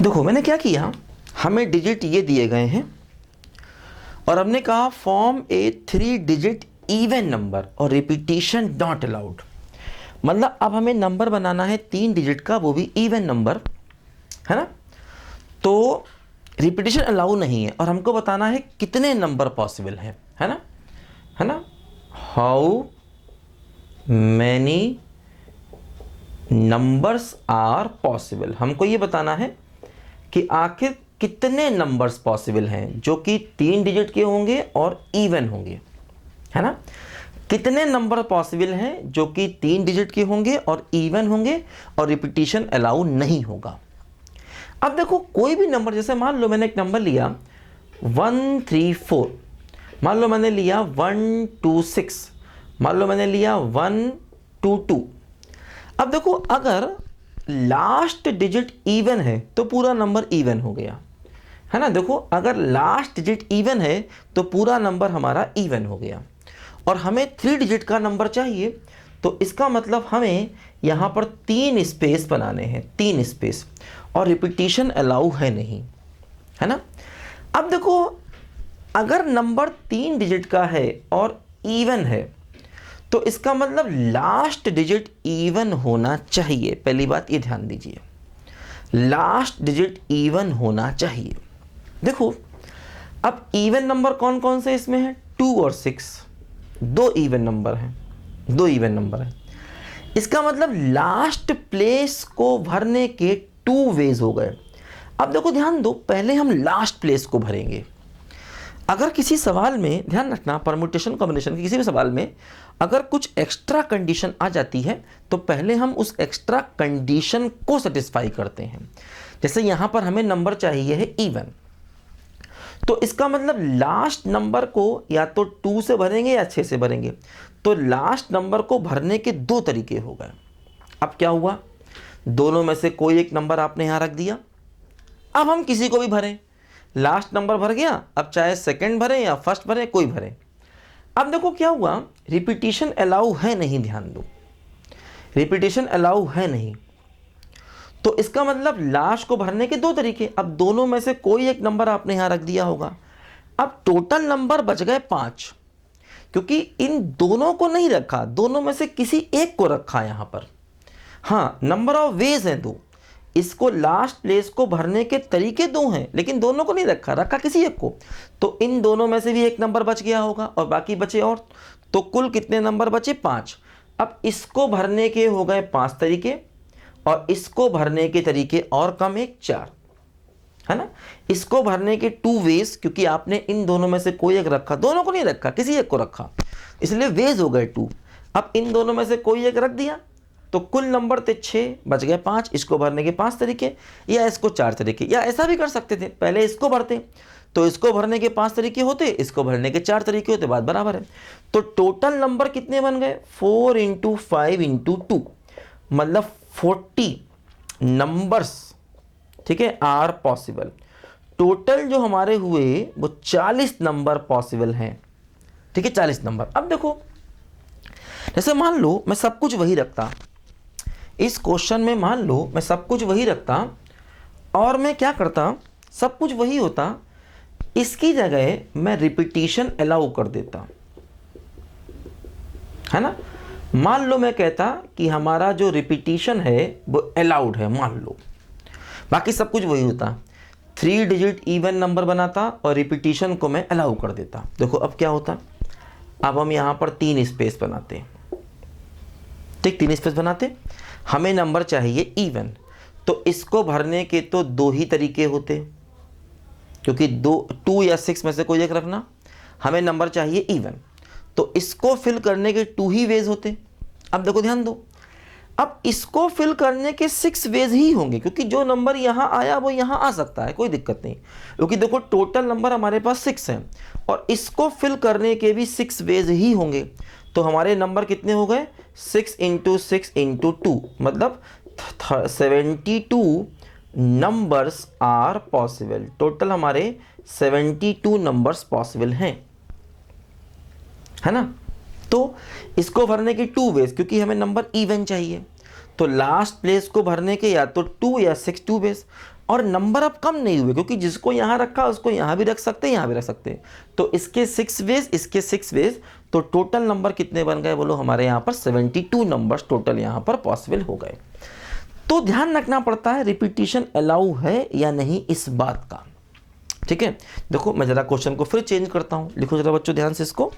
देखो मैंने क्या किया, हमें डिजिट ये दिए गए हैं और हमने कहा फॉर्म ए 3 डिजिट इवन नंबर और रिपीटिशन नॉट अलाउड। मतलब अब हमें नंबर बनाना है 3 डिजिट का, वो भी इवन नंबर, है ना। तो रिपीटिशन अलाउ नहीं है और हमको बताना है कितने नंबर पॉसिबल हैं, है ना। How many numbers are possible, हमको ये बताना है कि आखिर कितने नंबर्स पॉसिबल हैं जो कि 3 डिजिट के होंगे और इवन होंगे, है ना। कितने नंबर पॉसिबल हैं जो कि 3 डिजिट के होंगे और इवन होंगे और रिपीटिशन अलाउ नहीं होगा। अब देखो कोई भी नंबर, जैसे मान लो मैंने एक नंबर लिया 134, मान लो मैंने लिया 126, मान लो मैंने लिया 122। अब देखो अगर लास्ट डिजिट इवन है तो पूरा नंबर इवन हो गया, है ना। देखो अगर लास्ट डिजिट इवन है तो पूरा नंबर हमारा इवन हो गया और हमें 3 डिजिट का नंबर चाहिए, तो इसका मतलब हमें यहाँ पर 3 स्पेस बनाने हैं, 3 स्पेस, और रिपीटिशन अलाउ है नहीं, है ना। अब देखो अगर नंबर 3 डिजिट का है और इवन है तो इसका मतलब लास्ट डिजिट इवन होना चाहिए। पहली बात ये ध्यान दीजिए, लास्ट डिजिट इवन होना चाहिए। देखो अब इवन नंबर कौन कौन से इसमें है, 2 और 6, 2 इवन नंबर हैं, 2 इवन नंबर हैं। इसका मतलब लास्ट प्लेस को भरने के 2 वेज हो गए। अब देखो ध्यान दो, पहले हम लास्ट प्लेस को भरेंगे। अगर किसी सवाल में, ध्यान रखना, परम्यूटेशन कॉम्बिनेशन के किसी भी सवाल में अगर कुछ एक्स्ट्रा कंडीशन आ जाती है तो पहले हम उस एक्स्ट्रा कंडीशन को सेटिस्फाई करते हैं। जैसे यहां पर हमें नंबर चाहिए है इवन, तो इसका मतलब लास्ट नंबर को या तो 2 से भरेंगे या 6 से भरेंगे। तो लास्ट नंबर को भरने के 2 तरीके हो गए। अब क्या हुआ, दोनों में से कोई एक नंबर आपने यहां रख दिया, अब हम किसी को भी भरें, लास्ट नंबर भर गया, अब चाहे सेकंड भरें या फर्स्ट भरें, कोई भरें। अब देखो क्या हुआ, रिपीटिशन अलाउ है नहीं, ध्यान दो, रिपीटिशन अलाउ है नहीं। तो इसका मतलब लास्ट को भरने के 2 तरीके, अब दोनों में से कोई एक नंबर आपने यहां रख दिया होगा। अब टोटल नंबर बच गए 5, क्योंकि इन दोनों को नहीं रखा, दोनों में से किसी एक को रखा यहां पर। हाँ, नंबर ऑफ वेज हैं 2, इसको लास्ट प्लेस को भरने के तरीके 2 हैं, लेकिन दोनों को नहीं रखा, रखा किसी एक को। तो इन दोनों में से भी एक नंबर बच गया होगा और बाकी बचे और, तो कुल कितने नंबर बचे, 5। अब इसको भरने के हो गए 5 तरीके और इसको भरने के तरीके और कम एक 4, है ना। इसको भरने के 2 वेज, क्योंकि आपने इन दोनों में से कोई एक रखा, दोनों को नहीं रखा, किसी एक को रखा, इसलिए वेज हो गए 2। अब इन दोनों में से कोई एक रख दिया तो कुल नंबर थे 6, बच गए 5। इसको भरने के 5 तरीके या इसको 4 तरीके, या ऐसा भी कर सकते थे, पहले इसको भरते तो इसको भरने के 5 तरीके होते, इसको भरने के 4 तरीके होते, बात बराबर है। तो टोटल नंबर कितने बन गए, 4 × 5 × 2, मतलब 40 नंबर्स, ठीक है, आर पॉसिबल। टोटल जो हमारे हुए वो 40 नंबर पॉसिबल हैं, ठीक है, 40 नंबर। अब देखो जैसे मान लो मैं सब कुछ वही रखता, इस क्वेश्चन में मान लो मैं सब कुछ वही रखता और मैं क्या करता, सब कुछ वही होता, इसकी जगह मैं रिपीटिशन अलाउ कर देता, है ना। मान लो मैं कहता कि हमारा जो रिपीटिशन है वो अलाउड है, मान लो, बाकी सब कुछ वही होता, 3 डिजिट इवन नंबर बनाता और रिपीटिशन को मैं अलाउ कर देता। देखो अब क्या होता, अब हम यहां पर 3 स्पेस बनाते, ठीक, 3 स्पेस बनाते, हमें नंबर चाहिए इवन, तो इसको भरने के तो 2 ही तरीके होते, क्योंकि 2 या 6 में से कोई एक रखना, हमें नंबर चाहिए इवन, तो इसको फिल करने के 2 ही वेज होते। अब देखो ध्यान दो, अब इसको फिल करने के 6 वेज ही होंगे, क्योंकि जो नंबर यहाँ आया वो यहाँ आ सकता है, कोई दिक्कत नहीं, क्योंकि देखो टोटल नंबर हमारे पास 6 हैं और इसको फिल करने के भी 6 वेज ही होंगे। तो हमारे नंबर कितने हो गए, 6 × 6 × 2, मतलब 72 नंबर्स आर पॉसिबल। टोटल हमारे 72 नंबर्स पॉसिबल हैं, है ना। तो इसको भरने की 2 वेज, क्योंकि हमें नंबर इवन चाहिए, तो लास्ट प्लेस को भरने के या तो 2 या 6 2 बेस, और नंबर अब कम नहीं हुए क्योंकि जिसको यहाँ रखा उसको यहाँ भी रख सकते हैं, यहाँ भी रख सकते हैं। तो इसके 6 वेज, इसके 6 वेज, तो टोटल नंबर कितने बन गए बोलो, हमारे यहाँ पर 72 नंबर्स टोटल यहाँ पर पॉसिबल हो गए। तो ध्यान रखना पड़ता है रिपीटिशन अलाउ है या नहीं इस बात का। ठीक है, देखो मैं ज़रा क्वेश्चन को फिर चेंज करता हूँ, लिखो ज़रा बच्चों ध्यान से इसको।